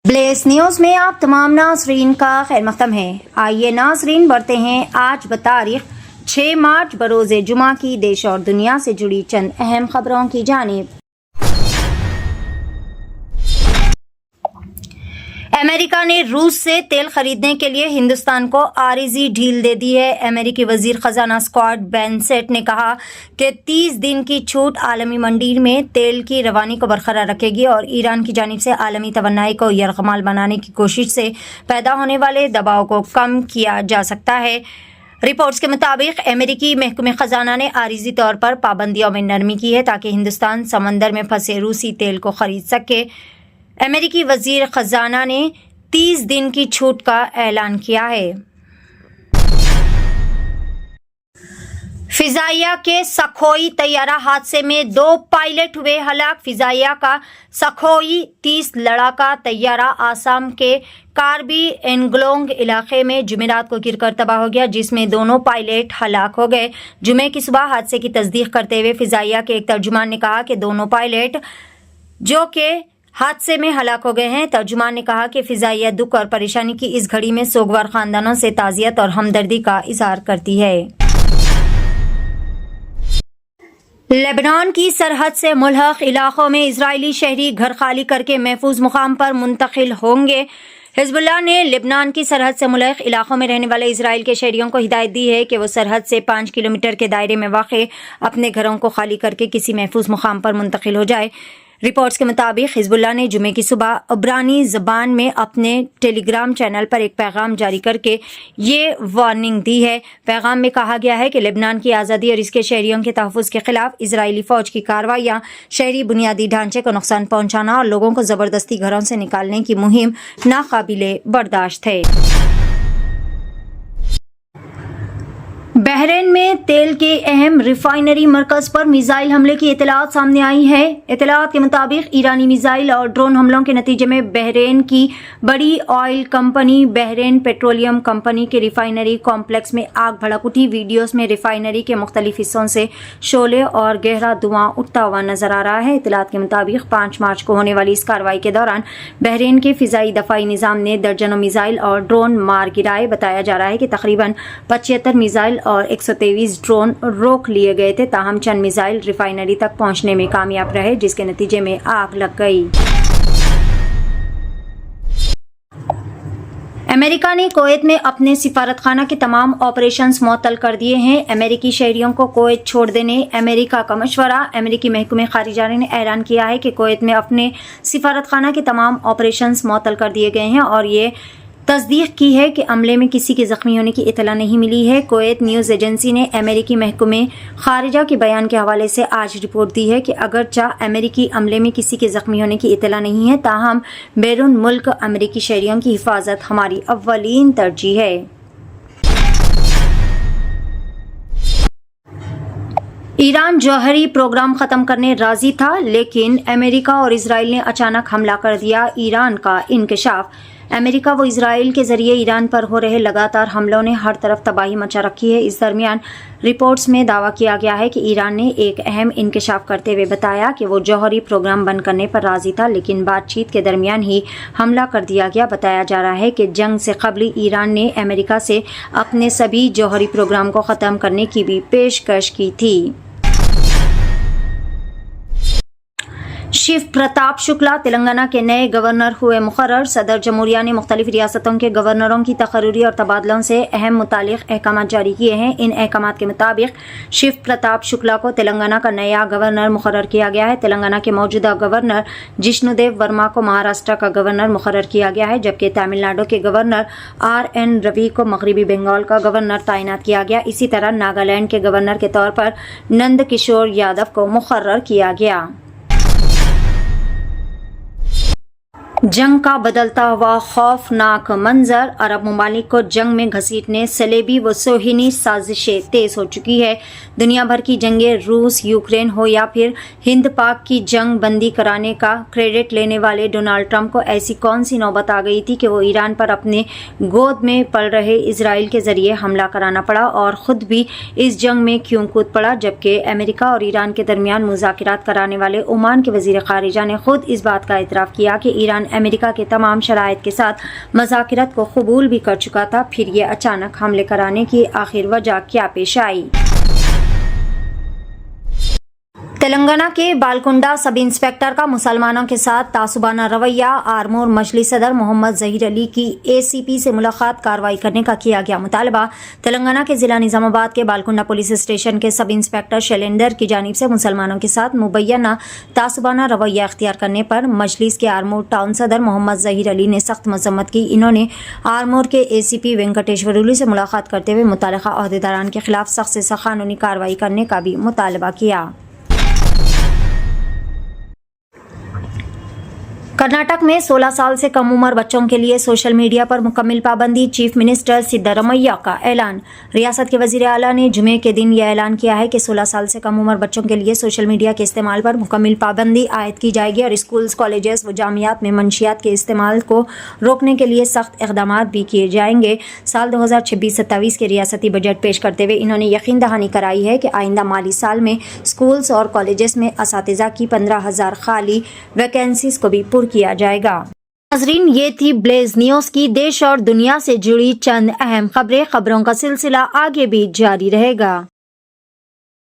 Bless news میں آپ تمام ناظرین کا خیر مقدم ہے۔ آئیے ناظرین بڑھتے ہیں آج بتاریخ 6 مارچ بروز جمعہ کی دیش اور دنیا سے جڑی چند اہم خبروں کی جانب۔ امریکہ نے روس سے تیل خریدنے کے لیے ہندوستان کو عارضی ڈھیل دے دی ہے۔ امریکی وزیر خزانہ اسکاٹ بینسٹ نے کہا کہ 30 دن کی چھوٹ عالمی منڈی میں تیل کی روانی کو برقرار رکھے گی اور ایران کی جانب سے عالمی توانائی کو یرغمال بنانے کی کوشش سے پیدا ہونے والے دباؤ کو کم کیا جا سکتا ہے۔ رپورٹس کے مطابق امریکی محکمہ خزانہ نے عارضی طور پر پابندیوں میں نرمی کی ہے تاکہ ہندوستان سمندر میں پھنسے روسی تیل کو خرید سکے۔ امریکی وزیر خزانہ نے 30 دن کی چھوٹ کا اعلان کیا ہے۔ فضائیہ کے سکھوئی طیارہ حادثے میں 2 پائلٹ ہوئے ہلاک۔ فضائیہ کا سکھوئی 30 لڑاکا طیارہ آسام کے کاربی انگلونگ علاقے میں جمعرات کو گر کر تباہ ہو گیا، جس میں دونوں پائلٹ ہلاک ہو گئے۔ جمعے کی صبح حادثے کی تصدیق کرتے ہوئے فضائیہ کے ایک ترجمان نے کہا کہ دونوں پائلٹ جو کہ حادثے میں ہلاک ہو گئے ہیں۔ ترجمان نے کہا کہ فضائیہ دکھ اور پریشانی کی اس گھڑی میں سوگوار خاندانوں سے تعزیت اور ہمدردی کا اظہار کرتی ہے۔ لبنان کی سرحد سے ملحق علاقوں میں اسرائیلی شہری گھر خالی کر کے محفوظ مقام پر منتقل ہوں گے۔ حزب اللہ نے لبنان کی سرحد سے ملحق علاقوں میں رہنے والے اسرائیل کے شہریوں کو ہدایت دی ہے کہ وہ سرحد سے 5 کلومیٹر کے دائرے میں واقع اپنے گھروں کو خالی کر کے کسی محفوظ مقام پر منتقل ہو جائے۔ رپورٹس کے مطابق حزب اللہ نے جمعے کی صبح عبرانی زبان میں اپنے ٹیلی گرام چینل پر ایک پیغام جاری کر کے یہ وارننگ دی ہے۔ پیغام میں کہا گیا ہے کہ لبنان کی آزادی اور اس کے شہریوں کے تحفظ کے خلاف اسرائیلی فوج کی کارروائیاں شہری بنیادی ڈھانچے کو نقصان پہنچانا اور لوگوں کو زبردستی گھروں سے نکالنے کی مہم ناقابل برداشت ہے۔ بحرین میں تیل کے اہم ریفائنری مرکز پر میزائل حملے کی اطلاعات سامنے آئی ہے۔ اطلاعات کے مطابق ایرانی میزائل اور ڈرون حملوں کے نتیجے میں بحرین کی بڑی oil company Bahrain petroleum company کے ریفائنری کمپلیکس میں آگ بھڑک اٹھی۔ ویڈیوز میں ریفائنری کے مختلف حصوں سے شعلے اور گہرا دھواں اٹھتا ہوا نظر آ رہا ہے۔ اطلاعات کے مطابق 5 مارچ کو ہونے والی اس کارروائی کے دوران بحرین کے فضائی دفاعی نظام نے درجنوں میزائل اور ڈرون مار گرائے۔ بتایا جا رہا ہے کہ تقریباً 75 میزائل اور 123 ڈرون روک لیے گئے تھے، تاہم چند میزائل ریفائنری تک پہنچنے میں کامیاب رہے، جس کے نتیجے میں آگ لگ گئی۔ امریکہ نے کویت میں اپنے سفارت خانہ کے تمام آپریشنز معطل کر دیے ہیں۔ امریکی شہریوں کو کویت چھوڑ دینے امریکہ کا مشورہ۔ امریکی محکمہ خارجہ نے اعلان کیا ہے کہ کویت میں اپنے سفارت خانہ کے تمام آپریشنز معطل کر دیے گئے ہیں اور یہ تصدیق کی ہے کہ عملے میں کسی کے زخمی ہونے کی اطلاع نہیں ملی ہے۔ کویت نیوز ایجنسی نے امریکی محکمہ خارجہ کے بیان کے حوالے سے آج رپورٹ دی ہے کہ اگرچہ امریکی عملے میں کسی کے زخمی ہونے کی اطلاع نہیں ہے، تاہم بیرون ملک امریکی شہریوں کی حفاظت ہماری اولین ترجیح ہے۔ ایران جوہری پروگرام ختم کرنے راضی تھا، لیکن امریکہ اور اسرائیل نے اچانک حملہ کر دیا۔ ایران کا انکشاف۔ امریکہ و اسرائیل کے ذریعے ایران پر ہو رہے لگاتار حملوں نے ہر طرف تباہی مچا رکھی ہے۔ اس درمیان رپورٹس میں دعویٰ کیا گیا ہے کہ ایران نے ایک اہم انکشاف کرتے ہوئے بتایا کہ وہ جوہری پروگرام بند کرنے پر راضی تھا، لیکن بات چیت کے درمیان ہی حملہ کر دیا گیا۔ بتایا جا رہا ہے کہ جنگ سے قبل ایران نے امریکہ سے اپنے سبھی جوہری پروگرام کو ختم کرنے کی بھی پیشکش کی تھی۔ شیو پرتاپ شکلا تلنگانہ کے نئے گورنر ہوئے مقرر۔ صدر جمہوریہ نے مختلف ریاستوں کے گورنروں کی تقرری اور تبادلوں سے اہم متعلق احکامات جاری کیے ہیں۔ ان احکامات کے مطابق شیو پرتاپ شکلا کو تلنگانہ کا نیا گورنر مقرر کیا گیا ہے۔ تلنگانہ کے موجودہ گورنر جشنو دیو ورما کو مہاراشٹر کا گورنر مقرر کیا گیا ہے، جبکہ تمل ناڈو کے گورنر RN روی کو مغربی بنگال کا گورنر تعینات کیا گیا۔ اسی طرح ناگالینڈ کے گورنر کے طور پر نند کشور یادو کو مقرر کیا گیا۔ جنگ کا بدلتا ہوا خوفناک منظر۔ عرب ممالک کو جنگ میں گھسیٹنے صلیبی و صہیونی سازشیں تیز ہو چکی ہے۔ دنیا بھر کی جنگیں، روس یوکرین ہو یا پھر ہند پاک کی جنگ بندی کرانے کا کریڈٹ لینے والے ڈونلڈ ٹرمپ کو ایسی کون سی نوبت آ گئی تھی کہ وہ ایران پر اپنے گود میں پل رہے اسرائیل کے ذریعے حملہ کرانا پڑا اور خود بھی اس جنگ میں کیوں کود پڑا، جبکہ امریکہ اور ایران کے درمیان مذاکرات کرانے والے عمان کے وزیر خارجہ نے خود اس بات کا اعتراف کیا کہ ایران امریکہ کے تمام شرائط کے ساتھ مذاکرات کو قبول بھی کر چکا تھا، پھر یہ اچانک حملے کرانے کی آخر وجہ کیا پیش آئی؟ تلنگانہ کے بالکنڈہ سب انسپکٹر کا مسلمانوں کے ساتھ تعصبانہ رویہ، آرمور مجلس صدر محمد ظہیر علی کی اے سی پی سے ملاقات کارروائی کرنے کا کیا گیا مطالبہ۔ تلنگانہ کے ضلع نظام آباد کے بالکنڈہ پولیس اسٹیشن کے سب انسپکٹر شیلیندر کی جانب سے مسلمانوں کے ساتھ مبینہ تعصبانہ رویہ اختیار کرنے پر مجلس کے آرمور ٹاؤن صدر محمد ظہیر علی نے سخت مذمت کی۔ انہوں نے آرمور کے اے سی پی وینکٹیشورلو سے ملاقات کرتے ہوئے متعلقہ عہدیداران کے خلاف سخت سے سخت قانونی کارروائی کرنے کا بھی مطالبہ کیا۔ کرناٹک میں 16 سال سے کم عمر بچوں کے لیے سوشل میڈیا پر مکمل پابندی، چیف منسٹر سدھارمیہ کا اعلان۔ ریاست کے وزیر اعلیٰ نے جمعے کے دن یہ اعلان کیا ہے کہ 16 سال سے کم عمر بچوں کے لیے سوشل میڈیا کے استعمال پر مکمل پابندی عائد کی جائے گی اور اسکولز، کالجز و جامعات میں منشیات کے استعمال کو روکنے کے لیے سخت اقدامات بھی کیے جائیں گے۔ سال 2026-27 کے ریاستی بجٹ پیش کرتے ہوئے انہوں نے یقین دہانی کرائی ہے کہ آئندہ مالی سال میں اسکولز اور کالجز میں اساتذہ کی 15,000 خالی ویکینسیز کو بھی پر کیا جائے گا۔ ناظرین، یہ تھی بلیز نیوز کی دیش اور دنیا سے جڑی چند اہم خبریں۔ خبروں کا سلسلہ آگے بھی جاری رہے گا۔